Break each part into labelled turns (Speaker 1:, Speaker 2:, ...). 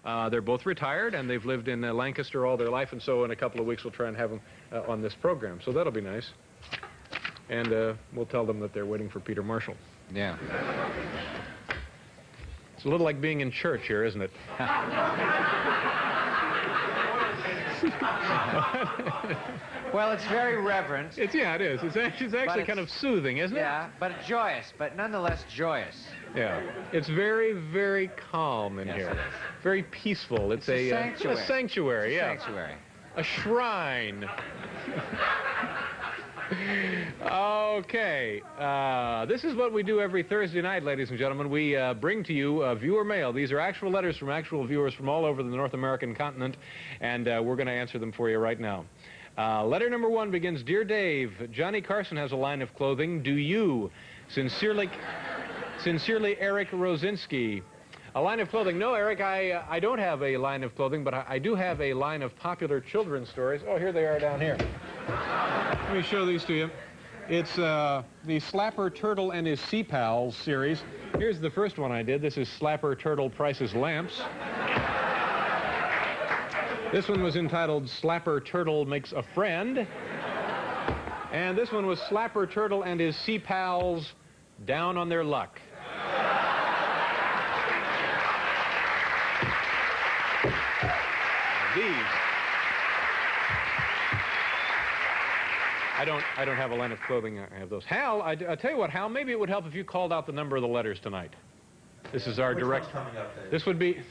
Speaker 1: They're both retired, and they've lived in Lancaster all their life, and so in a couple of weeks we'll try and have them on this program. So that'll be nice. And we'll tell them that they're waiting for Peter Marshall.
Speaker 2: Yeah.
Speaker 1: It's a little like being in church here, isn't it?
Speaker 2: Well, it's very reverent.
Speaker 1: Yeah, it is. It's actually kind of soothing, isn't it?
Speaker 2: Yeah, but joyous, but nonetheless joyous.
Speaker 1: Yeah. It's very, very calm in here.
Speaker 2: It is.
Speaker 1: Very peaceful. It's a
Speaker 2: sanctuary.
Speaker 1: A sanctuary, yeah.
Speaker 2: Sanctuary.
Speaker 1: A shrine. Okay. This is what we do every Thursday night, ladies and gentlemen. We bring to you viewer mail. These are actual letters from actual viewers from all over the North American continent, and we're going to answer them for you right now. Letter number 1 begins, Dear Dave, Johnny Carson has a line of clothing. Do you? Sincerely, Eric Rozinski. A line of clothing. No, Eric, I don't have a line of clothing, but I do have a line of popular children's stories. Oh, here they are down here. Let me show these to you. It's the Slapper Turtle and His Sea Pals series. Here's the first one I did. This is Slapper Turtle Prices Lamps. This one was entitled Slapper Turtle Makes a Friend. And this one was Slapper Turtle and His Sea Pals Down on Their Luck. These. I don't have a line of clothing. I have those. Hal, I tell you what, Hal, maybe it would help if you called out the number of the letters tonight. This is our direct.
Speaker 3: Which one's coming up, Dave?
Speaker 1: This would be.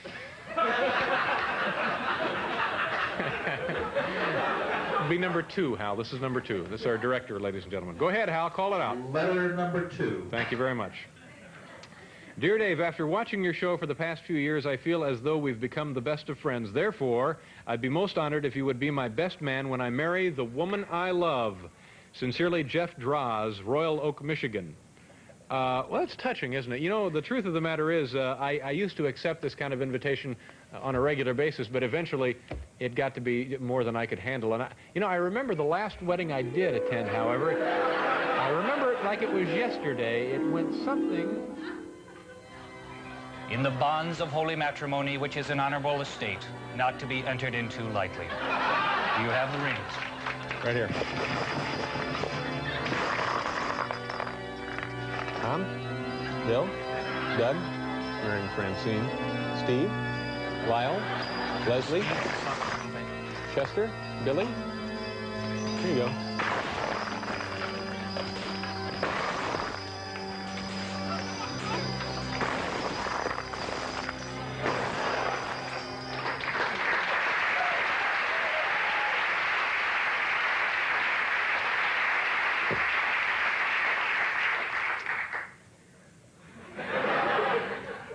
Speaker 1: Be number 2, Hal. This is number 2. This is our director, ladies and gentlemen. Go ahead, Hal. Call it out.
Speaker 3: Letter number 2.
Speaker 1: Thank you very much. Dear Dave, after watching your show for the past few years, I feel as though we've become the best of friends. Therefore, I'd be most honored if you would be my best man when I marry the woman I love. Sincerely, Jeff Droz, Royal Oak, Michigan. Well, that's touching, isn't it? You know, the truth of the matter is, I used to accept this kind of invitation on a regular basis, but eventually it got to be more than I could handle. And, I remember the last wedding I did attend, however. I remember it like it was yesterday. It went something...
Speaker 4: In the bonds of holy matrimony, which is an honorable estate, not to be entered into lightly. Do you have the rings?
Speaker 1: Right here. Tom, Bill, Doug, marrying Francine, Steve, Lyle, Leslie, Chester, Billy. Here you go.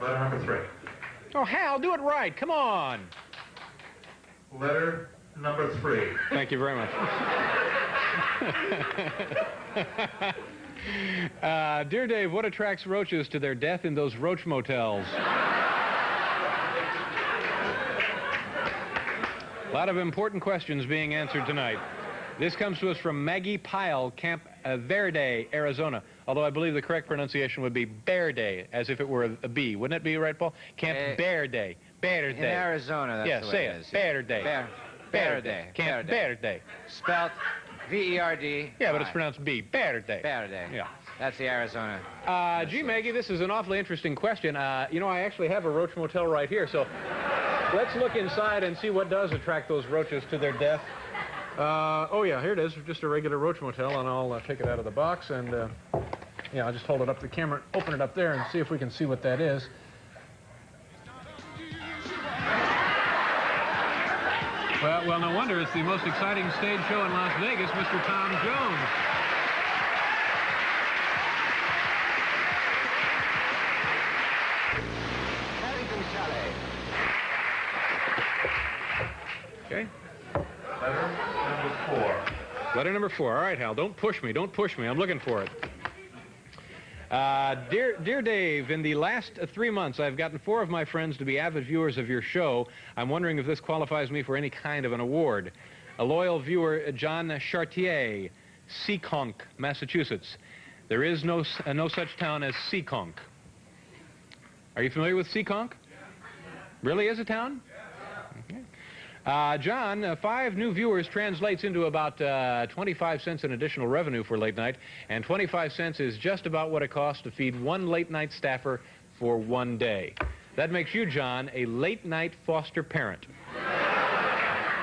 Speaker 3: Letter number 3.
Speaker 1: Oh, Hal, do it right. Come on.
Speaker 3: Letter number 3.
Speaker 1: Thank you very much. Dear Dave, what attracts roaches to their death in those roach motels? A lot of important questions being answered tonight. This comes to us from Maggie Pyle, Camp Verde, Arizona. Although I believe the correct pronunciation would be Verde, as if it were a B. Wouldn't it be, right, Paul? Camp Verde. Verde.
Speaker 2: In Arizona, that's the way it is.
Speaker 1: Verde.
Speaker 2: Verde.
Speaker 1: Camp Verde.
Speaker 2: Spelled V-E-R-D.
Speaker 1: Yeah, but it's pronounced B. Verde.
Speaker 2: Verde.
Speaker 1: Yeah.
Speaker 2: That's the Arizona.
Speaker 1: Gee, Maggie, this is an awfully interesting question. I actually have a roach motel right here, so let's look inside and see what does attract those roaches to their death. Oh, yeah, here it is, just a regular roach motel, and I'll take it out of the box, and, I'll just hold it up to the camera, open it up there, and see if we can see what that is. Well, no wonder it's the most exciting stage show in Las Vegas, Mr. Tom Jones. Okay.
Speaker 3: Letter number 4.
Speaker 1: Letter number 4. All right, Hal, don't push me. Don't push me. I'm looking for it. Dear Dave, in the last 3 months, I've gotten 4 of my friends to be avid viewers of your show. I'm wondering if this qualifies me for any kind of an award. A loyal viewer, John Chartier, Seekonk, Massachusetts. There is no such town as Seekonk. Are you familiar with Seekonk? Really is a town? Okay. John, 5 new viewers translates into about 25 cents in additional revenue for late night, and 25 cents is just about what it costs to feed one late night staffer for one day. That makes you, John, a late night foster parent.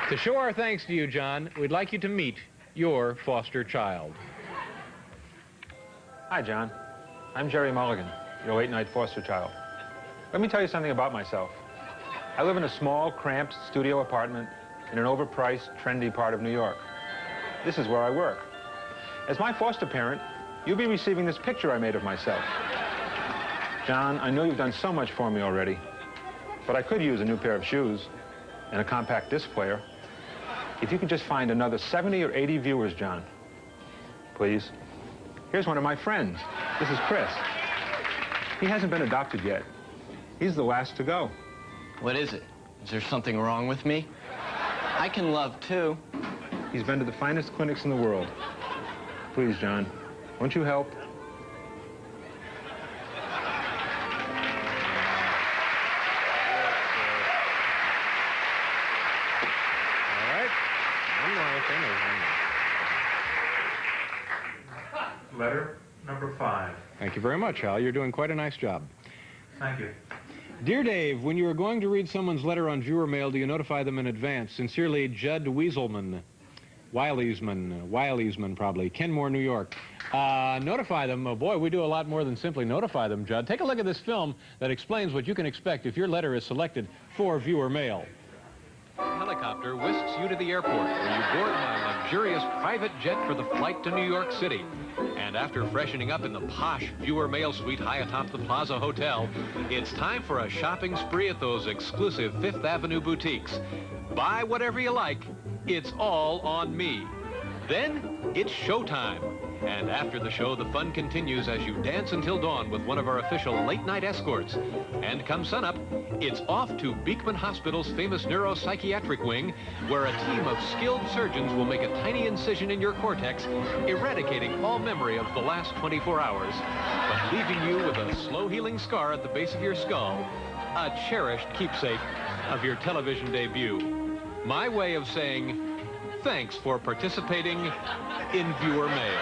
Speaker 1: To show our thanks to you, John, we'd like you to meet your foster child.
Speaker 5: Hi, John. I'm Jerry Mulligan, your late-night foster child. Let me tell you something about myself. I live in a small, cramped studio apartment in an overpriced, trendy part of New York. This is where I work. As my foster parent, you'll be receiving this picture I made of myself. John, I know you've done so much for me already, but I could use a new pair of shoes and a compact disc player. If you could just find another 70 or 80 viewers, John, please. Here's one of my friends. This is Chris. He hasn't been adopted yet. He's the last to go.
Speaker 6: What is it? Is there something wrong with me? I can love, too.
Speaker 5: He's been to the finest clinics in the world. Please, John, won't you help?
Speaker 1: All right. One more thing.
Speaker 3: Letter number 5.
Speaker 1: Thank you very much, Hal. You're doing quite a nice job.
Speaker 3: Thank you.
Speaker 1: Dear Dave, when you are going to read someone's letter on viewer mail, do you notify them in advance? Sincerely, Judd Weaselman. Wileysman, probably. Kenmore, New York. Notify them. Oh, boy, we do a lot more than simply notify them, Judd. Take a look at this film that explains what you can expect if your letter is selected for viewer mail. A helicopter whisks you to the airport, where you board my luxurious private jet for the flight to New York City. And after freshening up in the posh viewer mail suite high atop the Plaza Hotel, it's time for a shopping spree at those exclusive Fifth Avenue boutiques. Buy whatever you like. It's all on me. Then it's showtime. And after the show, the fun continues as you dance until dawn with one of our official late-night escorts. And come sunup, it's off to Beekman Hospital's famous neuropsychiatric wing, where a team of skilled surgeons will make a tiny incision in your cortex, eradicating all memory of the last 24 hours, but leaving you with a slow-healing scar at the base of your skull, a cherished keepsake of your television debut. My way of saying thanks for participating in viewer mail.